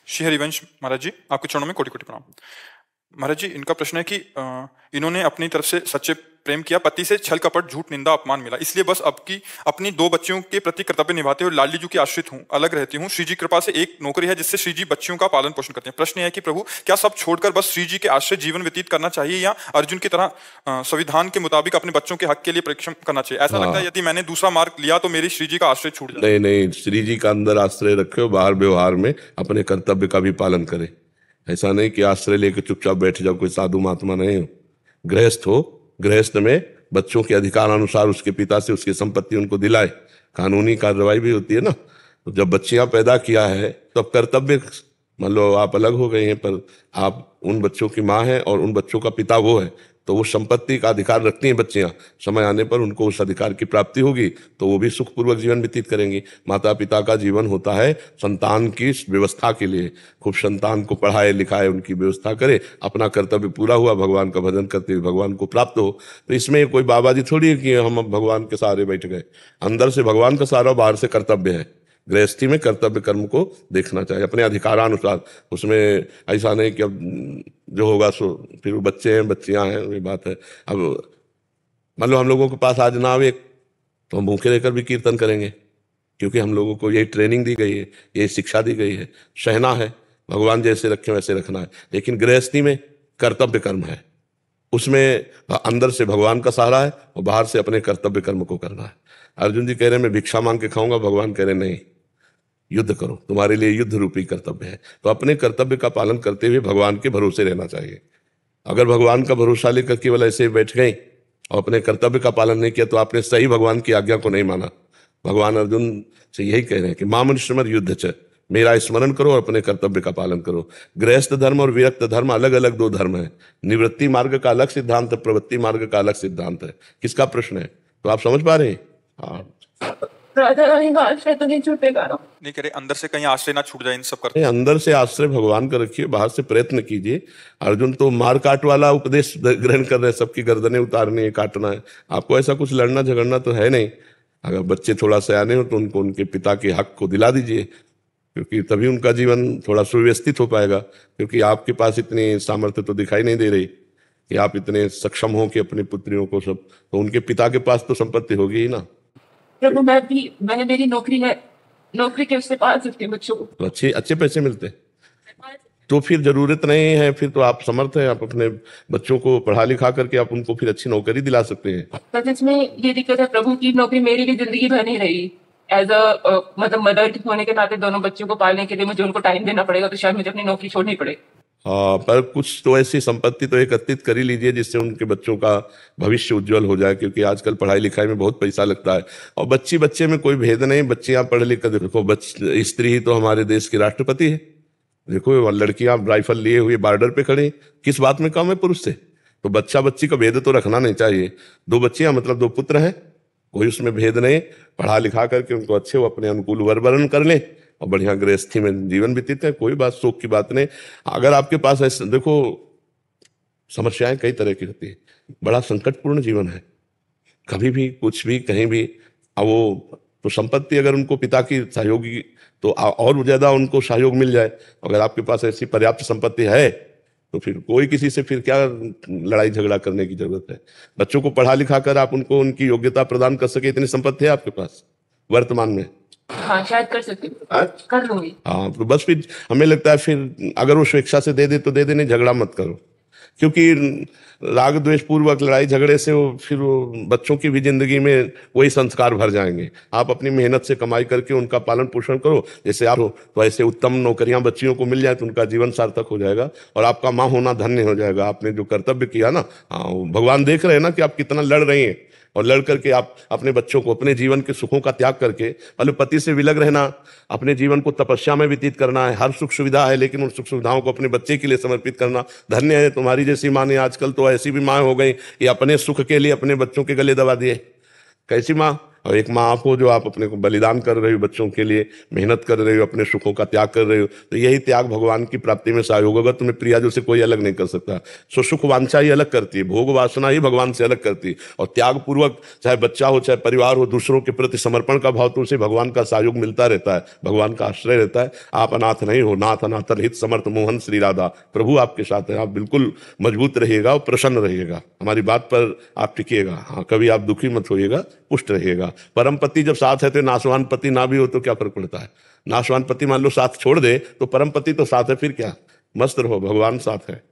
श्री हरिवंश महाराज जी, आपके चरणों में कोटि कोटि प्रणाम। महाराज जी, इनका प्रश्न है कि इन्होंने अपनी तरफ से सच्चे प्रेम किया, पति से छल कपट झूठ निंदा अपमान मिला, इसलिए बस अब की अपनी 2 बच्चियों के प्रति कर्तव्य निभाते हुए लाडली जी की आश्रित हूँ, अलग रहती हूँ। श्री जी कृपा से एक नौकरी है जिससे श्री जी बच्चियों का पालन पोषण करते हैं। प्रश्न है कि प्रभु, क्या सब छोड़कर बस श्री जी के आश्रय जीवन व्यतीत करना चाहिए या अर्जुन की तरह संविधान के मुताबिक अपने बच्चों के हक के लिए परिश्रम करना चाहिए? ऐसा लगता है यदि मैंने दूसरा मार्ग लिया तो मेरी श्री जी का आश्रय छूट जाए। नहीं नहीं, श्री जी का अंदर आश्रय रखे, बाहर व्यवहार में अपने कर्तव्य का भी पालन करे। ऐसा नहीं कि आश्रय लेकर चुपचाप बैठ जाओ, कोई साधु महात्मा नहीं हो। गृहस्थ हो, गृहस्थ में बच्चों के अधिकार अनुसार उसके पिता से उसकी संपत्ति उनको दिलाए, कानूनी कार्रवाई भी होती है ना। तो जब बच्चियां पैदा किया है तो अब कर्तव्य, मान लो आप अलग हो गए हैं पर आप उन बच्चों की माँ है और उन बच्चों का पिता वो है, तो वो संपत्ति का अधिकार रखती हैं बच्चियां। समय आने पर उनको उस अधिकार की प्राप्ति होगी तो वो भी सुखपूर्वक जीवन व्यतीत करेंगी। माता पिता का जीवन होता है संतान की व्यवस्था के लिए, खूब संतान को पढ़ाए लिखाए, उनकी व्यवस्था करे, अपना कर्तव्य पूरा हुआ, भगवान का भजन करते हुए भगवान को प्राप्त हो। तो इसमें कोई बाबा जी थोड़ी है कि हम अब भगवान के सहारे बैठ गए। अंदर से भगवान का सहारा, बाहर से कर्तव्य है। गृहस्थी में कर्तव्य कर्म को देखना चाहिए अपने अधिकारानुसार। उसमें ऐसा नहीं कि अब जो होगा सो फिर वो बच्चे हैं बच्चियां हैं, ये बात है। अब मान लो हम लोगों के पास आज ना आवे तो हम भूखे रहकर भी कीर्तन करेंगे, क्योंकि हम लोगों को यही ट्रेनिंग दी गई है, यही शिक्षा दी गई है। सहना है, भगवान जैसे रखे वैसे रखना है। लेकिन गृहस्थी में कर्तव्य कर्म है, उसमें अंदर से भगवान का सहारा है और बाहर से अपने कर्तव्य कर्म को करना है। अर्जुन जी कह रहे हैं मैं भिक्षा मांग के खाऊंगा, भगवान कह रहे नहीं, युद्ध करो, तुम्हारे लिए युद्ध रूपी कर्तव्य है। तो अपने कर्तव्य का पालन करते हुए भगवान के भरोसे रहना चाहिए। अगर भगवान का भरोसा लेकर केवल ऐसे बैठ गए और अपने कर्तव्य का पालन नहीं किया तो आपने सही भगवान की आज्ञा को नहीं माना। भगवान अर्जुन से यही कह रहे हैं कि मामनुष्यमर युद्ध च, मेरा स्मरण करो और अपने कर्तव्य का पालन करो। गृहस्थ धर्म और विरक्त धर्म अलग अलग 2 धर्म है। निवृत्ति मार्ग का अलग सिद्धांत है, प्रवृत्ति मार्ग का अलग सिद्धांत है। किसका प्रश्न है तो आप समझ पा रहे हैं? हाँ, आश्रय तो नहीं छूटेगा ना? नहीं कह रहे अंदर से कहीं आश्रय ना छूट जाए इन सब करते। अंदर से आश्रय भगवान का रखिए, बाहर से प्रयत्न कीजिए। अर्जुन तो मार काट वाला उपदेश ग्रहण कर रहे हैं, सबकी गर्दनें उतारनी है, काटना है। आपको ऐसा कुछ लड़ना झगड़ना तो है नहीं। अगर बच्चे थोड़ा सयाने हो तो उनको उनके पिता के हक को दिला दीजिए, क्योंकि तभी उनका जीवन थोड़ा सुव्यवस्थित हो पाएगा। क्योंकि आपके पास इतनी सामर्थ्य तो दिखाई नहीं दे रही कि आप इतने सक्षम हो कि अपनी पुत्रियों को सब, तो उनके पिता के पास तो संपत्ति होगी ही ना। प्रभु मैंने मेरी नौकरी है, नौकरी के उससे पाल सकते हैं बच्चों को, तो अच्छे पैसे मिलते हैं, तो फिर जरूरत नहीं है, फिर तो आप समर्थ हैं, आप अपने बच्चों को पढ़ा लिखा करके आप उनको फिर अच्छी नौकरी दिला सकते हैं। पर इसमें ये दिक्कत है प्रभु की नौकरी मेरी भी जिंदगी भर नहीं रही। एज अ मतलब मदर होने के नाते दोनों बच्चों को पालने के लिए मुझे उनको टाइम देना पड़ेगा, तो शायद मुझे अपनी नौकरी छोड़नी पड़ेगी। पर कुछ तो ऐसी संपत्ति तो एकत्रित कर ही लीजिए जिससे उनके बच्चों का भविष्य उज्जवल हो जाए, क्योंकि आजकल पढ़ाई लिखाई में बहुत पैसा लगता है। और बच्चे में कोई भेद नहीं, बच्चियां पढ़ लिख कर देखो, स्त्री ही तो हमारे देश की राष्ट्रपति है। देखो लड़कियां राइफल लिए हुए बॉर्डर पे खड़ी, किस बात में कम है पुरुष से? तो बच्ची का भेद तो रखना नहीं चाहिए। 2 बच्चियां मतलब 2 पुत्र हैं, कोई उसमें भेद नहीं। पढ़ा लिखा करके उनको अच्छे वो अपने अनुकूल वर वरण कर लें और बढ़िया गृहस्थी में जीवन व्यतीत है, कोई बात शोक की बात नहीं। अगर आपके पास ऐसे देखो समस्याएं कई तरह की होती है, बड़ा संकटपूर्ण जीवन है, कभी भी कुछ भी कहीं भी। अब वो तो संपत्ति अगर उनको पिता की सहयोगी तो और ज्यादा उनको सहयोग मिल जाए। अगर आपके पास ऐसी पर्याप्त संपत्ति है तो फिर कोई किसी से फिर क्या लड़ाई झगड़ा करने की जरूरत है। बच्चों को पढ़ा लिखा कर आप उनको उनकी योग्यता प्रदान कर सके, इतनी संपत्ति है आपके पास वर्तमान में। हाँ शायद कर सकती हूँ, कर लूंगी। हाँ तो बस फिर हमें लगता है फिर अगर वो स्वेच्छा से दे दे तो दे दे, नहीं झगड़ा मत करो, क्योंकि राग द्वेष पूर्वक लड़ाई झगड़े से फिर वो बच्चों की भी जिंदगी में वही संस्कार भर जाएंगे। आप अपनी मेहनत से कमाई करके उनका पालन पोषण करो, जैसे आप हो तो ऐसे उत्तम नौकरियां बच्चियों को मिल जाए तो उनका जीवन सार्थक हो जाएगा और आपका माँ होना धन्य हो जाएगा। आपने जो कर्तव्य किया ना, हाँ भगवान देख रहे हैं ना कि आप कितना लड़ रही हैं, और लड़ करके आप अपने बच्चों को अपने जीवन के सुखों का त्याग करके, मतलब पति से विलग रहना, अपने जीवन को तपस्या में व्यतीत करना है। हर सुख सुविधा है लेकिन उन सुख सुविधाओं को अपने बच्चे के लिए समर्पित करना धन्य है। तुम्हारी जैसी माँ ने, आजकल तो ऐसी भी माँ हो गई ये अपने सुख के लिए अपने बच्चों के गले दबा दिए। कैसी माँ? और एक माँ आप हो जो आप अपने को बलिदान कर रहे हो बच्चों के लिए, मेहनत कर रहे हो, अपने सुखों का त्याग कर रहे हो, तो यही त्याग भगवान की प्राप्ति में सहयोग होगा। तुम्हें प्रियाजों से कोई अलग नहीं कर सकता। सो सुख वांछा ही अलग करती है, भोग वासना ही भगवान से अलग करती है। और त्याग पूर्वक चाहे बच्चा हो चाहे परिवार हो, दूसरों के प्रति समर्पण का भाव, तो उसे भगवान का सहयोग मिलता रहता है, भगवान का आश्रय रहता है। आप अनाथ नहीं हो, नाथ अनाथन हित समर्थ मोहन श्री राधा, प्रभु आपके साथ है। आप बिल्कुल मजबूत रहिएगा और प्रसन्न रहिएगा, हमारी बात पर आप टिकिएगा। हाँ, कभी आप दुखी मत होइएगा, पुष्ट रहिएगा। परम पति जब साथ है तो नाशवान पति ना भी हो तो क्या फर्क पड़ता है। नाशवान पति मान लो साथ छोड़ दे तो परम पति तो साथ है, फिर क्या, मस्त रहो, भगवान साथ है।